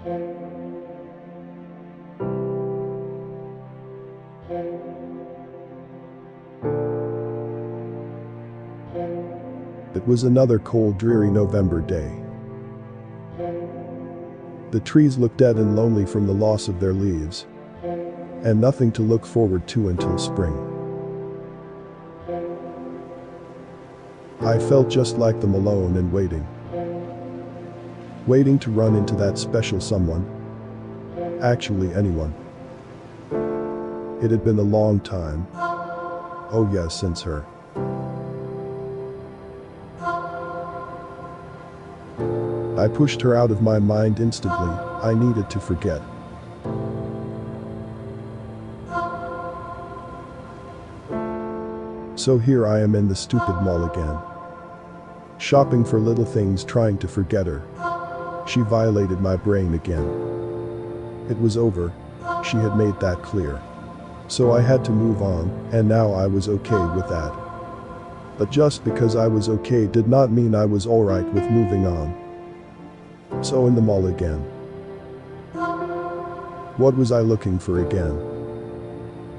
It was another cold, dreary November day. The trees looked dead and lonely from the loss of their leaves, and nothing to look forward to until spring. I felt just like them, alone and waiting. Waiting to run into that special someone. Actually, anyone. It had been a long time. Oh yes, since her. I pushed her out of my mind instantly. I needed to forget. So here I am in the stupid mall again. Shopping for little things, trying to forget her. She violated my brain again. It was over. She had made that clear. So I had to move on, and now I was okay with that. But just because I was okay did not mean I was alright with moving on. So in the mall again. What was I looking for again?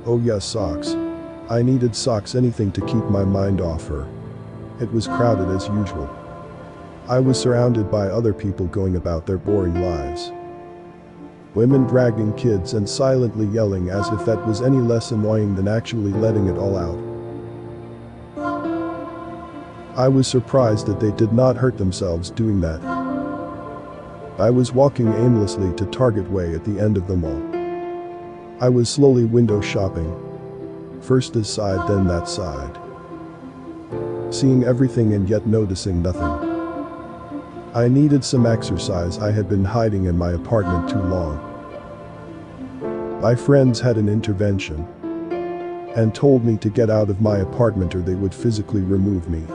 Oh yes, socks. I needed socks, anything to keep my mind off her. It was crowded as usual. I was surrounded by other people going about their boring lives. Women dragging kids and silently yelling, as if that was any less annoying than actually letting it all out. I was surprised that they did not hurt themselves doing that. I was walking aimlessly to Target Way at the end of the mall. I was slowly window shopping. First this side, then that side. Seeing everything and yet noticing nothing. I needed some exercise. I had been hiding in my apartment too long. My friends had an intervention and told me to get out of my apartment or they would physically remove me.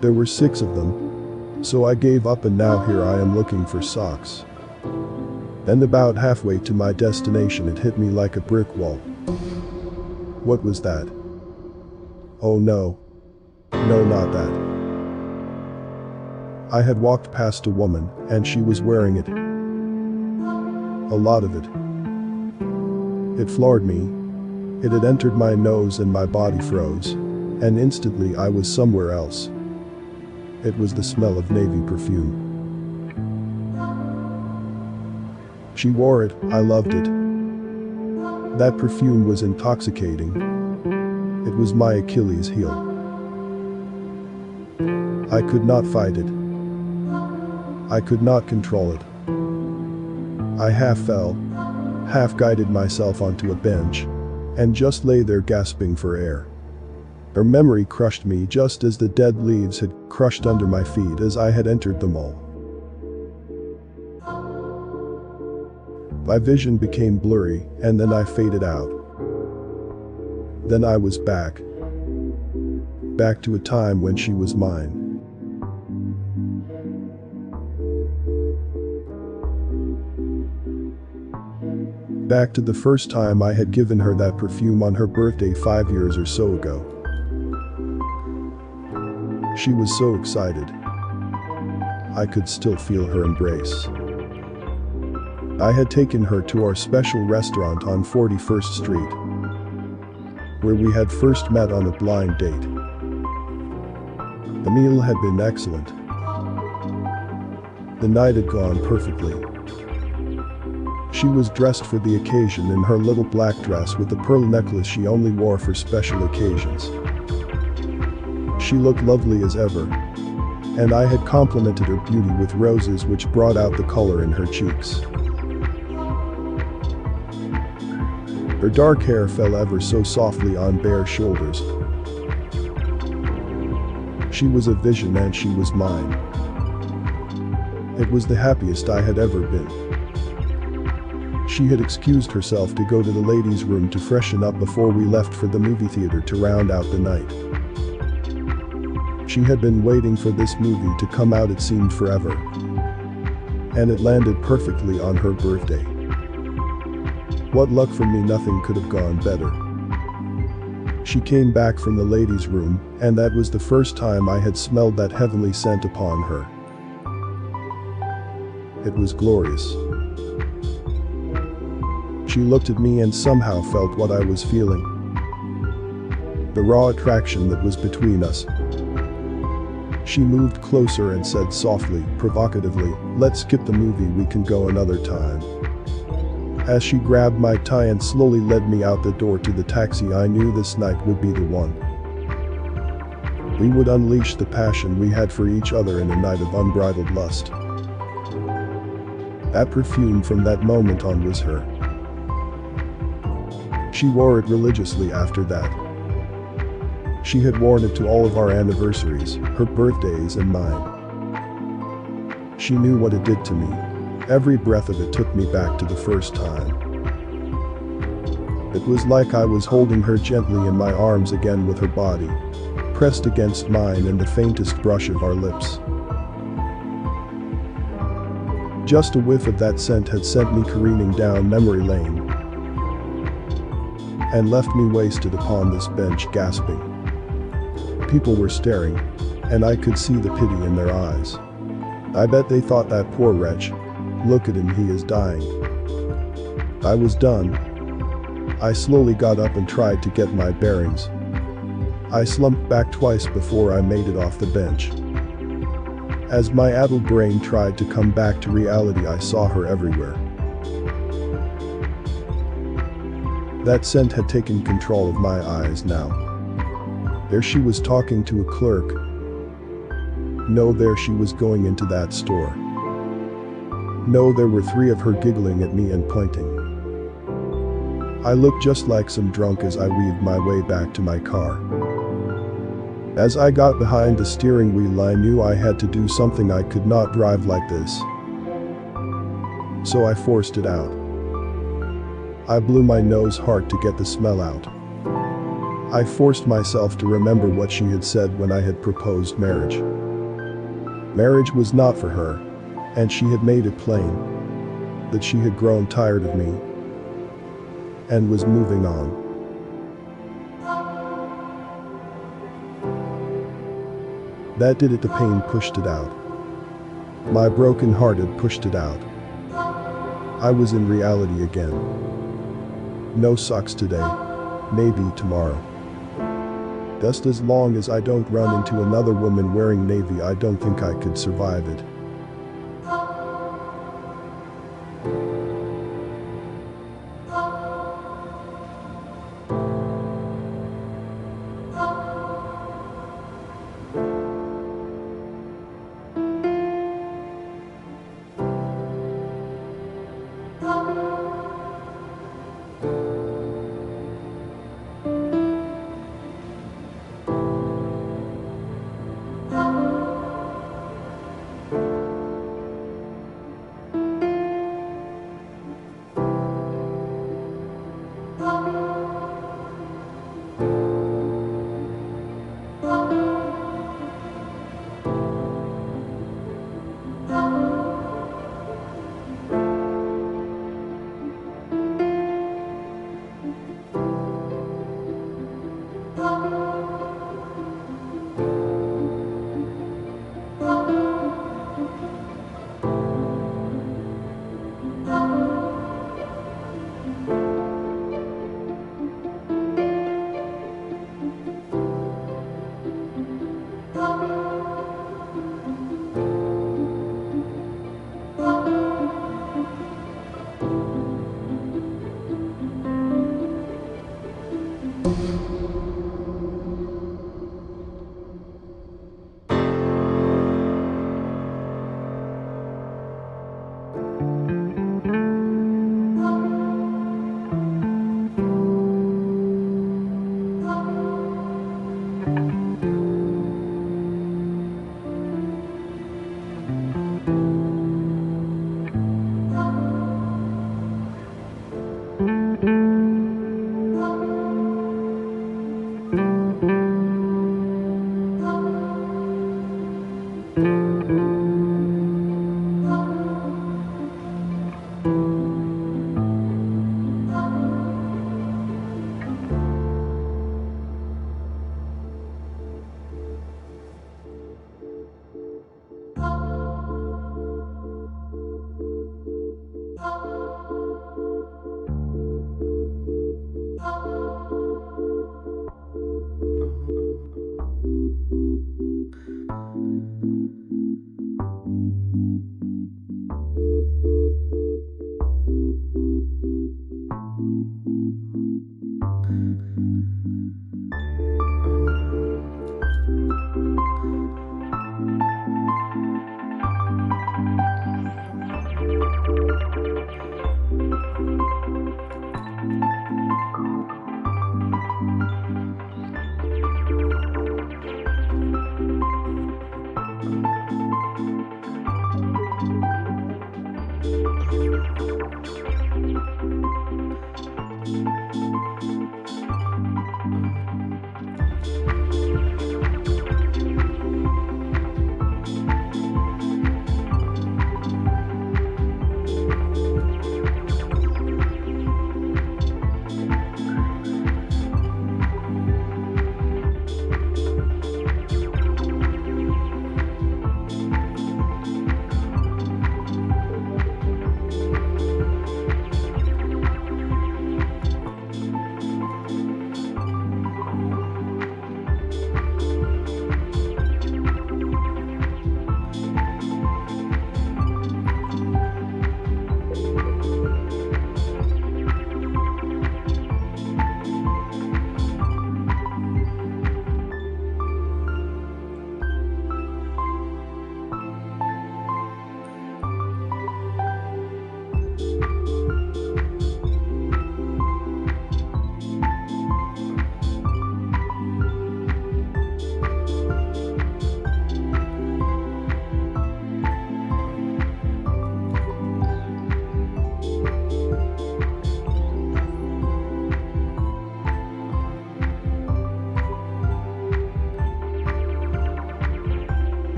There were 6 of them, so I gave up, and now here I am looking for socks. Then about halfway to my destination it hit me like a brick wall. What was that? Oh no. No, not that. I had walked past a woman, and she was wearing it. A lot of it. It floored me. It had entered my nose and my body froze, and instantly I was somewhere else. It was the smell of Navy Perfume. She wore it, I loved it. That perfume was intoxicating. It was my Achilles heel. I could not fight it. I could not control it. I half fell, half guided myself onto a bench, and just lay there gasping for air. Her memory crushed me just as the dead leaves had crushed under my feet as I had entered the mall. My vision became blurry, and then I faded out. Then I was back. Back to a time when she was mine. Back to the first time I had given her that perfume on her birthday 5 years or so ago. She was so excited. I could still feel her embrace. I had taken her to our special restaurant on 41st Street, where we had first met on a blind date. The meal had been excellent. The night had gone perfectly. She was dressed for the occasion in her little black dress with a pearl necklace she only wore for special occasions. She looked lovely as ever, and I had complimented her beauty with roses which brought out the color in her cheeks. Her dark hair fell ever so softly on bare shoulders. She was a vision, and she was mine. It was the happiest I had ever been. She had excused herself to go to the ladies' room to freshen up before we left for the movie theater to round out the night. She had been waiting for this movie to come out, it seemed forever. And it landed perfectly on her birthday. What luck for me, nothing could have gone better. She came back from the ladies' room, and that was the first time I had smelled that heavenly scent upon her. It was glorious. She looked at me and somehow felt what I was feeling. The raw attraction that was between us. She moved closer and said softly, provocatively, "Let's skip the movie, we can go another time." As she grabbed my tie and slowly led me out the door to the taxi, I knew this night would be the one. We would unleash the passion we had for each other in a night of unbridled lust. That perfume from that moment on was her. She wore it religiously after that. She had worn it to all of our anniversaries, her birthdays and mine. She knew what it did to me. Every breath of it took me back to the first time. It was like I was holding her gently in my arms again, with her body pressed against mine and the faintest brush of our lips. Just a whiff of that scent had sent me careening down memory lane and left me wasted upon this bench, gasping. People were staring, and I could see the pity in their eyes. I bet they thought, "That poor wretch. Look at him, he is dying." I was done. I slowly got up and tried to get my bearings. I slumped back twice before I made it off the bench. As my addled brain tried to come back to reality, I saw her everywhere. That scent had taken control of my eyes now. There she was talking to a clerk. No, there she was going into that store. No, there were three of her giggling at me and pointing. I looked just like some drunk as I weaved my way back to my car. As I got behind the steering wheel, I knew I had to do something. I could not drive like this. So I forced it out. I blew my nose hard to get the smell out. I forced myself to remember what she had said when I had proposed marriage. Marriage was not for her, and she had made it plain that she had grown tired of me and was moving on. That did it. The pain pushed it out. My broken heart had pushed it out. I was in reality again. No sucks today, maybe tomorrow. Just as long as I don't run into another woman wearing navy, I don't think I could survive it.